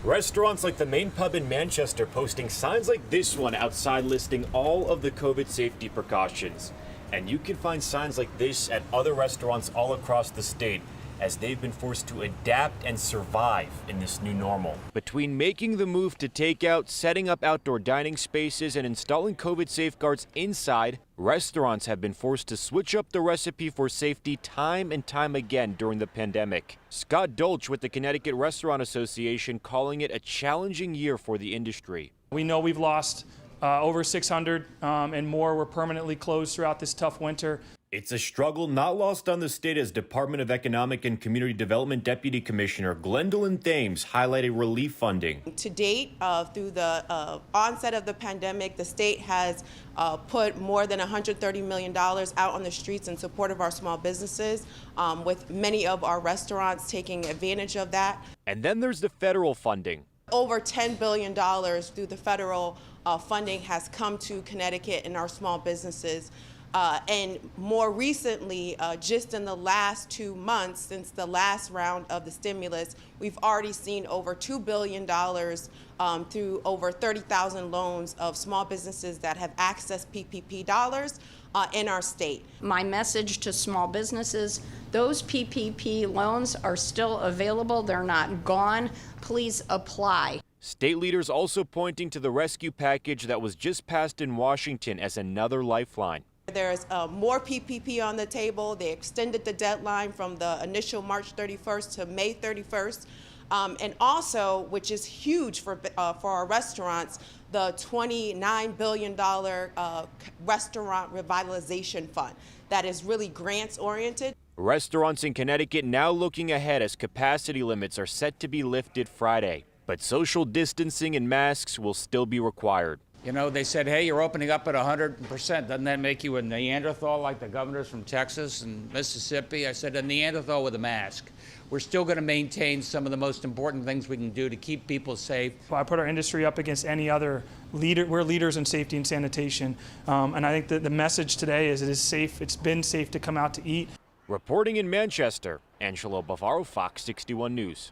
Restaurants like the Main Pub in Manchester posting signs like this one outside listing all of the COVID safety precautions. And you can find signs like this at other restaurants all across the state as they've been forced to adapt and survive in this new normal. Between making the move to takeout, setting up outdoor dining spaces, and installing COVID safeguards inside, restaurants have been forced to switch up the recipe for safety time and time again during the pandemic. Scott Dolch with the Connecticut Restaurant Association calling it a challenging year for the industry. We know we've lost over 600 and more were permanently closed throughout this tough winter. It's a struggle not lost on the state as Department of Economic and Community Development Deputy Commissioner Gwendolyn Thames highlighted relief funding. To date, through the onset of the pandemic, the state has put more than $130 million out on the streets in support of our small businesses, with many of our restaurants taking advantage of that. And then there's the federal funding. Over $10 billion through the federal funding has come to Connecticut and our small businesses. And more recently, just in the last 2 months since the last round of the stimulus, we've already seen over $2 billion through over 30,000 loans of small businesses that have accessed PPP dollars in our state. My message to small businesses, those PPP loans are still available. They're not gone. Please apply. State leaders also pointing to the rescue package that was just passed in Washington as another lifeline. There's more PPP on the table. They extended the deadline from the initial March 31st to May 31st. And also, which is huge for our restaurants, the $29 billion Restaurant Revitalization Fund that is really grants oriented. Restaurants in Connecticut now looking ahead as capacity limits are set to be lifted Friday. But social distancing and masks will still be required. You know, they said, hey, you're opening up at 100%. Doesn't that make you a Neanderthal like the governors from Texas and Mississippi? I said, a Neanderthal with a mask. We're still going to maintain some of the most important things we can do to keep people safe. I put our industry up against any other leader. We're leaders in safety and sanitation. And I think that the message today is it is safe. It's been safe to come out to eat. Reporting in Manchester, Angelo Bavaro, Fox 61 News.